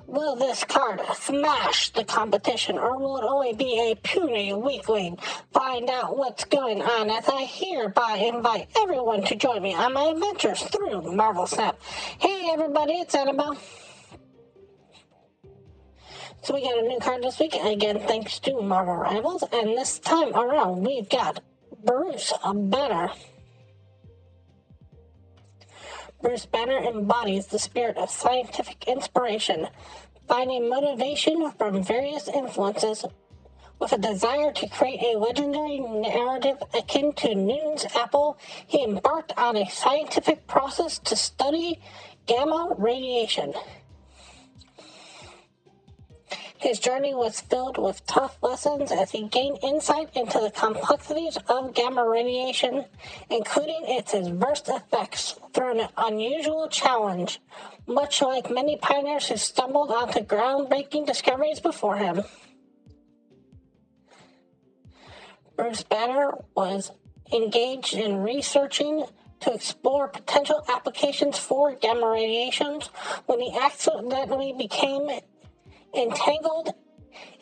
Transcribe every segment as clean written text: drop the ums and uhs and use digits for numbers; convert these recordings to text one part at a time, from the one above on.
Will this card smash the competition, or will it only be a puny weakling? Find out what's going on as I hereby invite everyone to join me on my adventures through Marvel Snap. Hey everybody, it's Annabelle. So we got a new card this week, again thanks to Marvel Rivals, and this time around we've got Bruce Banner. Bruce Banner embodies the spirit of scientific inspiration, finding motivation from various influences with a desire to create a legendary narrative akin to Newton's apple. He embarked on a scientific process to study gamma radiation. His journey was filled with tough lessons as he gained insight into the complexities of gamma radiation, including its adverse effects, through an unusual challenge, much like many pioneers who stumbled onto groundbreaking discoveries before him. Bruce Banner was engaged in researching to explore potential applications for gamma radiations when he accidentally became entangled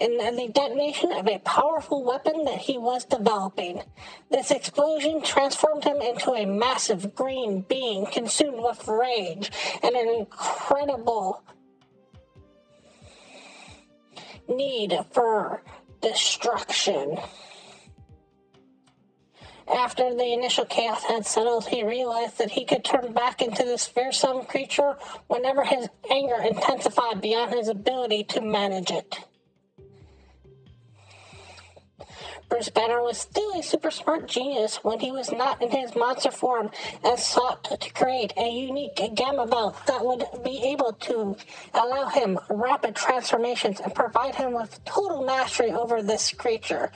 in the detonation of a powerful weapon that he was developing. This explosion transformed him into a massive green being consumed with rage and an incredible need for destruction. After the initial chaos had settled, he realized that he could turn back into this fearsome creature whenever his anger intensified beyond his ability to manage it. Bruce Banner was still a super smart genius when he was not in his monster form and sought to create a unique gamma belt that would be able to allow him rapid transformations and provide him with total mastery over this creature,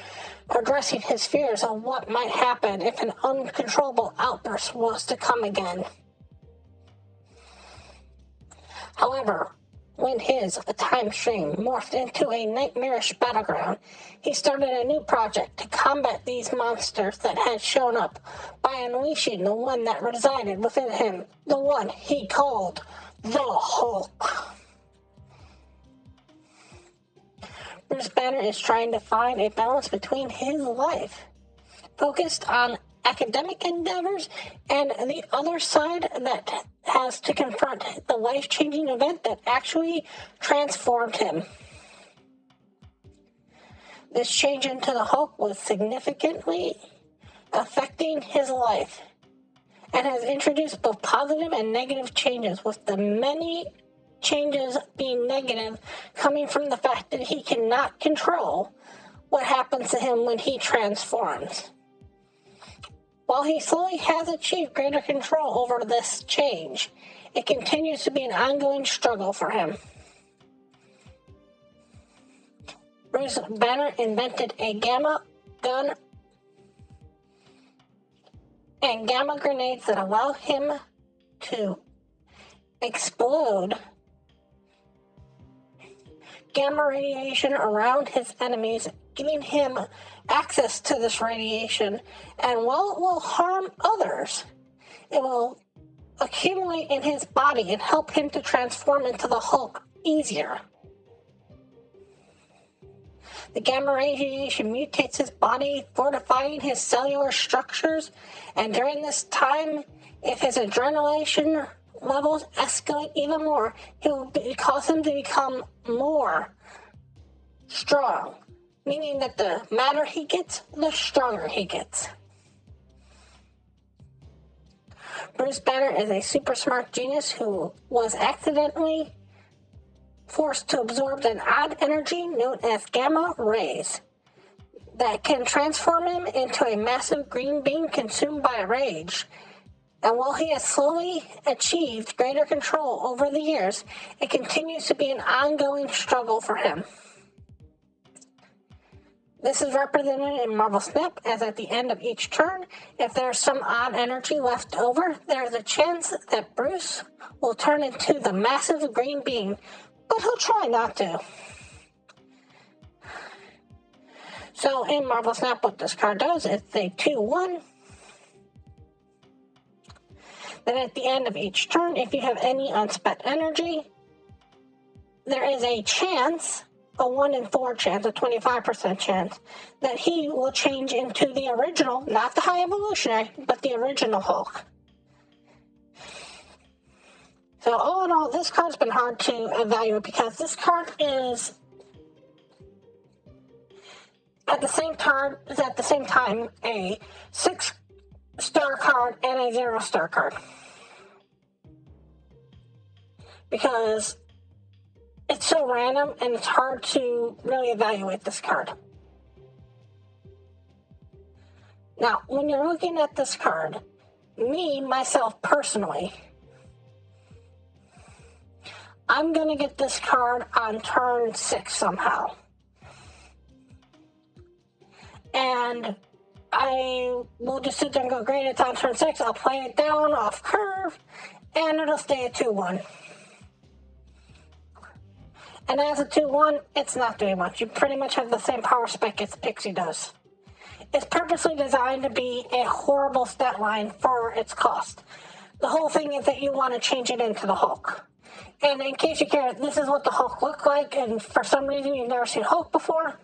addressing his fears of what might happen if an uncontrollable outburst was to come again. However, when his time stream morphed into a nightmarish battleground, he started a new project to combat these monsters that had shown up by unleashing the one that resided within him, the one he called the Hulk. Bruce Banner is trying to find a balance between his life, focused on academic endeavors, and the other side that has to confront the life-changing event that actually transformed him. This change into the Hulk was significantly affecting his life and has introduced both positive and negative changes, with the many changes being negative coming from the fact that he cannot control what happens to him when he transforms. While he slowly has achieved greater control over this change, it continues to be an ongoing struggle for him. Bruce Banner invented a gamma gun and gamma grenades that allow him to explode gamma radiation around his enemies, giving him access to this radiation, and while it will harm others, it will accumulate in his body and help him to transform into the Hulk easier. The gamma radiation mutates his body, fortifying his cellular structures, and during this time, if his adrenaline levels escalate even more, it will cause him to become more strong, meaning that the madder he gets, the stronger he gets. Bruce Banner is a super smart genius who was accidentally forced to absorb an odd energy known as gamma rays that can transform him into a massive green being consumed by rage. And while he has slowly achieved greater control over the years, it continues to be an ongoing struggle for him. This is represented in Marvel Snap as at the end of each turn, if there's some odd energy left over, there's a chance that Bruce will turn into the massive green being, but he'll try not to. So in Marvel Snap, what this card does is a 2-1. Then at the end of each turn, if you have any unspent energy, there is a chance, a 1 in 4 chance, a 25% chance, that he will change into the original, not the High Evolutionary, but the original Hulk. So all in all, this card's been hard to evaluate because this card is at the same time a 6-star card and a 0-star card. Because it's so random and it's hard to really evaluate this card. Now, when you're looking at this card, myself personally, I'm going to get this card on turn 6 somehow. And I will just sit there and go, great, it's on turn 6. I'll play it down off curve, and it'll stay at 2-1. And as a 2-1, it's not doing much. You pretty much have the same power spec as Pixie does. It's purposely designed to be a horrible stat line for its cost. The whole thing is that you want to change it into the Hulk. And in case you care, this is what the Hulk looked like, and for some reason you've never seen Hulk before.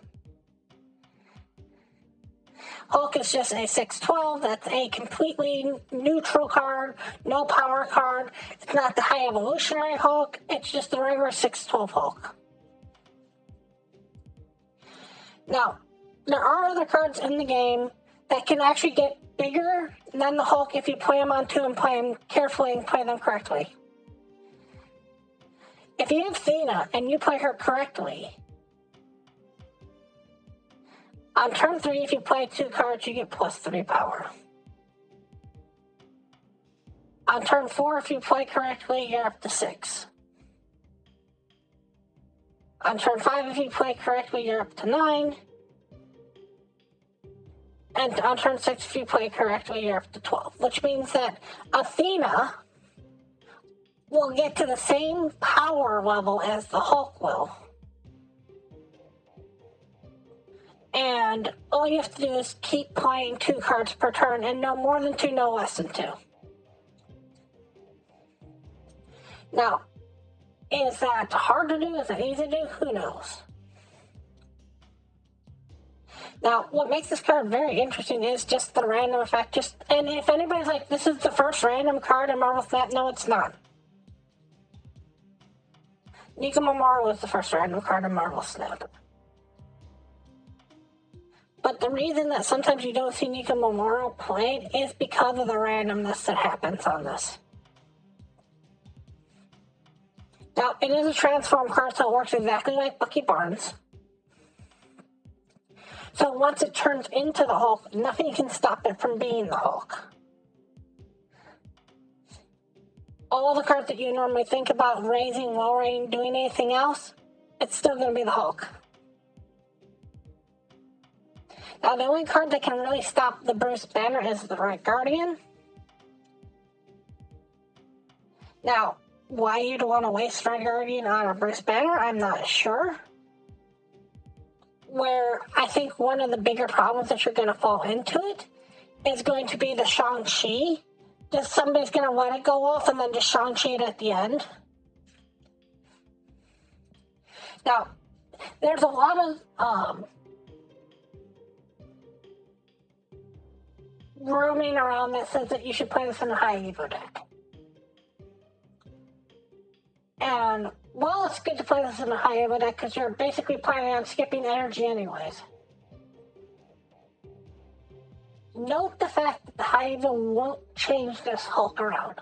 Hulk is just a 6/12. That's a completely neutral card, no power card. It's not the High Evolutionary Hulk. It's just the regular 6/12 Hulk. Now, there are other cards in the game that can actually get bigger than the Hulk if you play them on 2 and play them carefully and play them correctly. If you have Thena and you play her correctly, on turn 3, if you play 2 cards, you get +3 power. On turn 4, if you play correctly, you're up to 6. On turn 5, if you play correctly, you're up to 9. And on turn 6, if you play correctly, you're up to 12. Which means that Athena will get to the same power level as the Hulk will. And all you have to do is keep playing 2 cards per turn, and no more than 2, no less than 2. Now, is that hard to do? Is that easy to do? Who knows? Now, what makes this card very interesting is just the random effect. And if anybody's like, this is the first random card in Marvel Snap, no, it's not. Nika Memorial was the first random card in Marvel Snap. But the reason that sometimes you don't see Nika Memorial played is because of the randomness that happens on this. Now, it is a transform card, so it works exactly like Bucky Barnes. So once it turns into the Hulk, nothing can stop it from being the Hulk. All the cards that you normally think about raising, lowering, doing anything else, it's still going to be the Hulk. Now, the only card that can really stop the Bruce Banner is the Red Guardian. Now, why you'd want to waste Red Guardian on a Bruce Banner, I'm not sure. Where I think one of the bigger problems that you're going to fall into it is going to be the Shang-Chi. Just somebody's going to let it go off and then just Shang-Chi it at the end. Now, there's a lot of roaming around that says that you should play this in a high Evo deck. And well, it's good to play this in a high Evo deck because you're basically planning on skipping energy anyways. Note the fact that the high Evo won't change this Hulk around.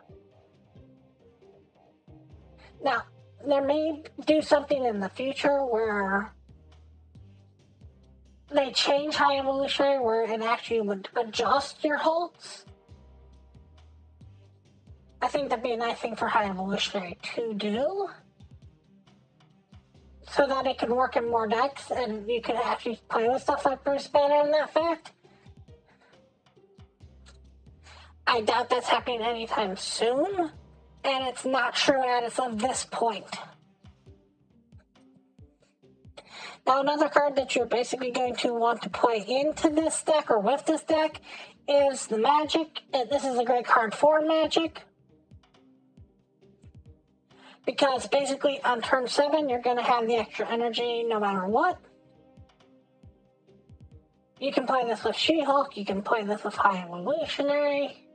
Now, they may do something in the future where they change High Evolutionary where it actually would adjust your Hulks. I think that'd be a nice thing for High Evolutionary to do. So that it can work in more decks and you can actually play with stuff like Bruce Banner in that fact. I doubt that's happening anytime soon. And it's not true as of this point. Now, another card that you're basically going to want to play into this deck or with this deck is the Magic. This is a great card for Magic. Because basically on turn 7, you're going to have the extra energy no matter what. You can play this with She-Hulk, you can play this with High Evolutionary.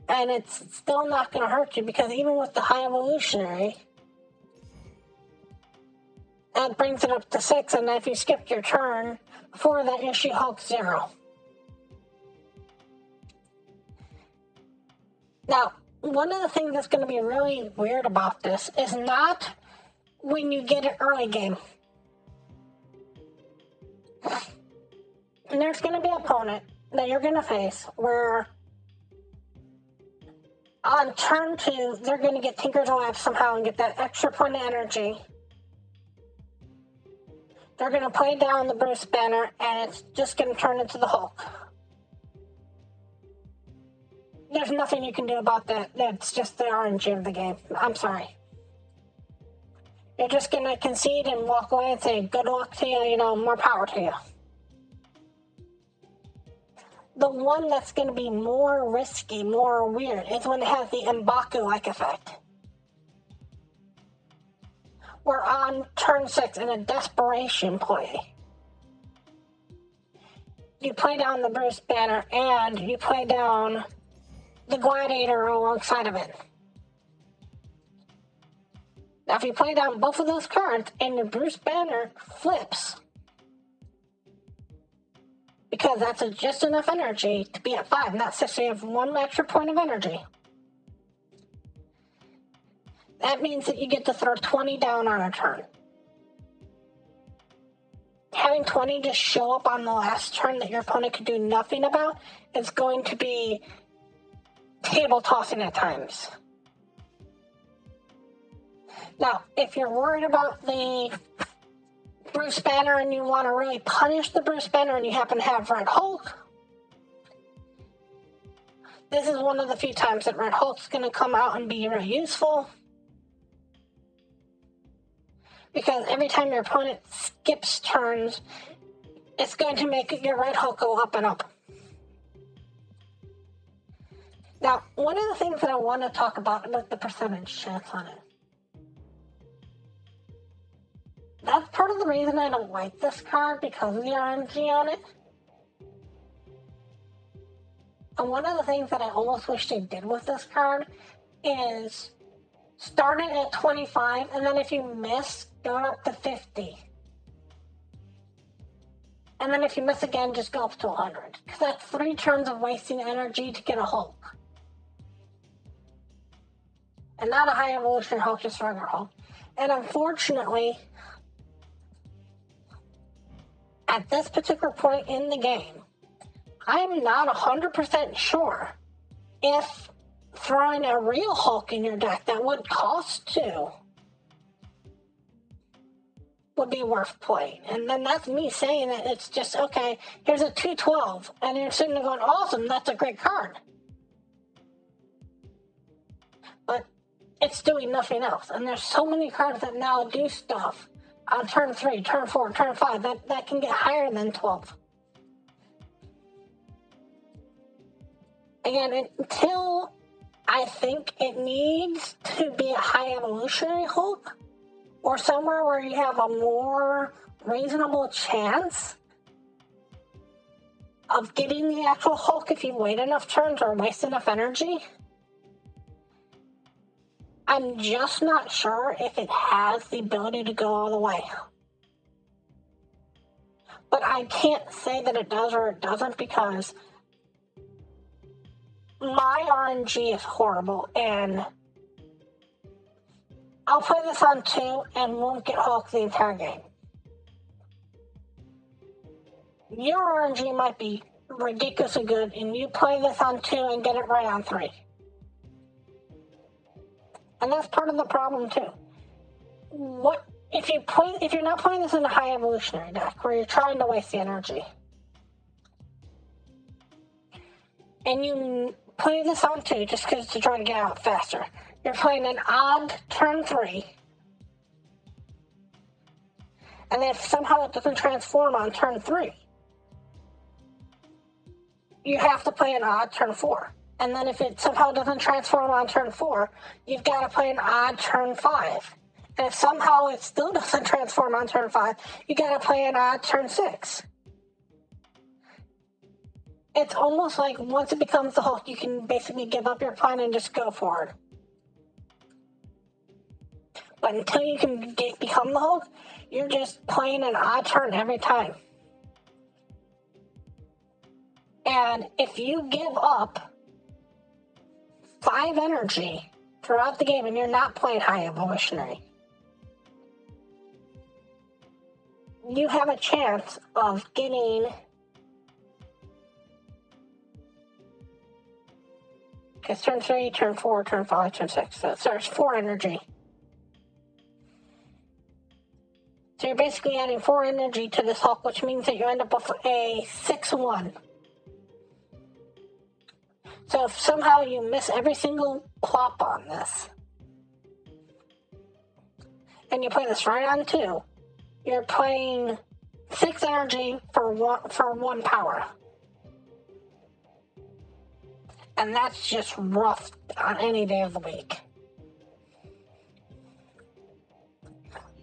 And it's still not going to hurt you, because even with the High Evolutionary, that brings it up to 6, and if you skipped your turn before that, your She-Hulk 0. Now, one of the things that's going to be really weird about this is not when you get it early game. And there's going to be an opponent that you're going to face where on turn 2, they're going to get Tinker's Lab somehow and get that extra point of energy. They're going to play down the Bruce Banner, and it's just going to turn into the Hulk. There's nothing you can do about that. That's just the RNG of the game. I'm sorry. You're just going to concede and walk away and say, good luck to you, more power to you. The one that's going to be more risky, more weird, is when it has the M'Baku-like effect. Where on turn 6, in a desperation play, you play down the Bruce Banner and you play down the Gladiator alongside of it. Now, if you play down both of those cards and your Bruce Banner flips, because that's just enough energy to be at 5, not 6, so you have 1 extra point of energy. That means that you get to throw 20 down on a turn. Having 20 just show up on the last turn that your opponent could do nothing about is going to be table tossing at times. Now, if you're worried about the Bruce Banner and you want to really punish the Bruce Banner and you happen to have Red Hulk, this is one of the few times that Red Hulk's going to come out and be really useful. Because every time your opponent skips turns, it's going to make your Red Hulk go up and up. Now, one of the things that I want to talk about is the percentage chance on it. That's part of the reason I don't like this card, because of the RNG on it. And one of the things that I almost wish they did with this card is start it at 25, and then if you miss, go up to 50. And then if you miss again, just go up to 100. Because that's 3 turns of wasting energy to get a Hulk. And not a High Evolution Hulk, just a regular Hulk. And unfortunately, at this particular point in the game, I'm not 100% sure if throwing a real Hulk in your deck that would cost 2 would be worth playing. And then that's me saying that it's just, okay, here's a 212, and you're sitting there going, awesome, that's a great card. But it's doing nothing else. And there's so many cards that now do stuff on turn 3, turn 4, turn 5, that can get higher than 12. Again, until I think it needs to be a High Evolutionary Hulk, or somewhere where you have a more reasonable chance of getting the actual Hulk if you wait enough turns or waste enough energy. I'm just not sure if it has the ability to go all the way. But I can't say that it does or it doesn't, because my RNG is horrible, and I'll play this on 2 and won't get Hulk the entire game. Your RNG might be ridiculously good, and you play this on 2 and get it right on 3. And that's part of the problem too. What if you're not playing this in a High Evolutionary deck where you're trying to waste the energy, and you play this on 2 just because to try to get out faster? You're playing an odd turn 3, and if somehow it doesn't transform on turn 3, you have to play an odd turn 4. And then if it somehow doesn't transform on turn 4, you've got to play an odd turn 5. And if somehow it still doesn't transform on turn 5, you got to play an odd turn 6. It's almost like once it becomes the Hulk, you can basically give up your plan and just go for it. But until you can become the Hulk, you're just playing an odd turn every time. And if you give up 5 energy throughout the game and you're not playing high evolutionary, you have a chance of getting turn 3, turn 4, turn 5, turn 6. So it starts 4 energy. So you're basically adding 4 energy to this Hulk, which means that you end up with a 6-1. So if somehow you miss every single plop on this, and you play this right on 2, you're playing 6 energy for 1 power. And that's just rough on any day of the week.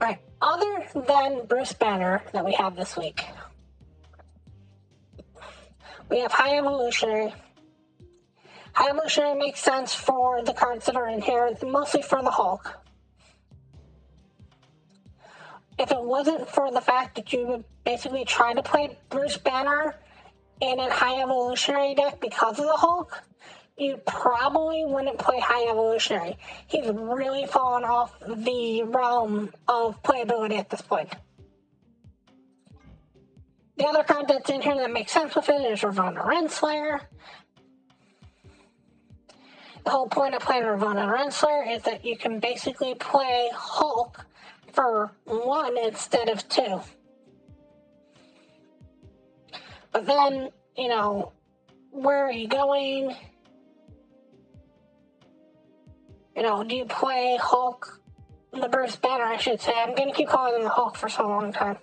Alright, other than Bruce Banner that we have this week, we have High Evolutionary. High Evolutionary makes sense for the cards that are in here, mostly for the Hulk. If it wasn't for the fact that you would basically try to play Bruce Banner in a High Evolutionary deck because of the Hulk, you probably wouldn't play High Evolutionary. He's really fallen off the realm of playability at this point. The other card that's in here that makes sense with it is Ravonna Renslayer. The whole point of playing Ravonna Renslayer is that you can basically play Hulk for 1 instead of 2. But then, where are you going? Do you play Hulk, the Bruce Banner, I should say. I'm going to keep calling him the Hulk for so long time.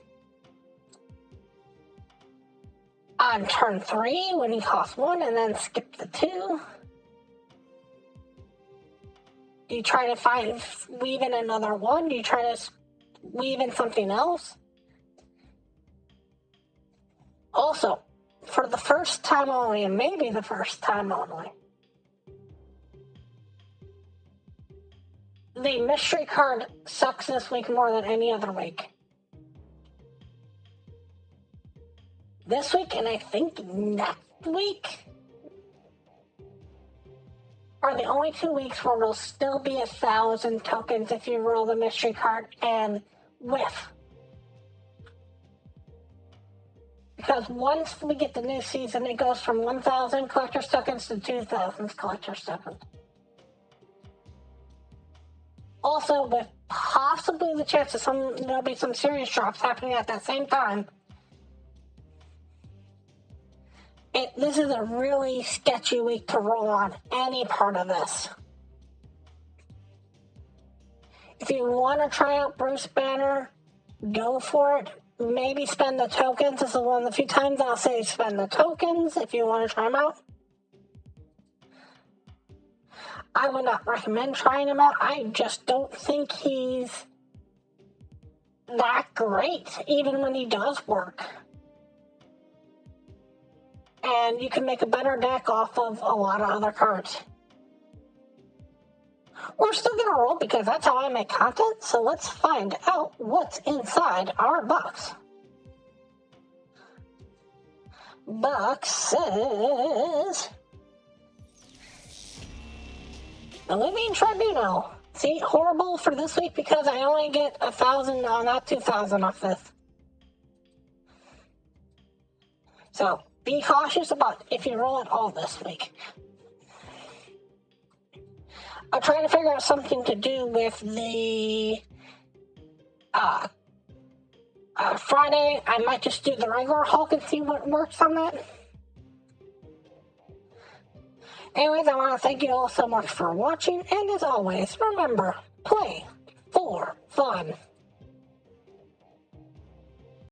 On turn 3, when he costs 1, and then skip the 2. Do you try to weave in another 1? Do you try to weave in something else? Also, for the first time only, and maybe the first time only, the mystery card sucks this week more than any other week. This week, and I think next week, are the only 2 weeks where it'll still be 1,000 tokens if you roll the mystery card and whiff. Because once we get the new season, it goes from 1,000 collector's tokens to 2,000 collector's tokens. Also, with possibly the chance that there'll be some serious drops happening at that same time, this is a really sketchy week to roll on any part of this. If you want to try out Bruce Banner, go for it. Maybe spend the tokens. This is one of the few times I'll say spend the tokens if you want to try him out. I would not recommend trying him out. I just don't think he's that great, even when he does work. And you can make a better deck off of a lot of other cards. We're still going to roll because that's how I make content, so let's find out what's inside our box. Box says The Living Tribunal. See, horrible for this week because I only get 1,000, no, not 2,000 off this. So, be cautious about if you roll it all this week. I'm trying to figure out something to do with the Friday. I might just do the regular Hulk and see what works on that. Anyways, I want to thank you all so much for watching, and as always, remember, play for fun.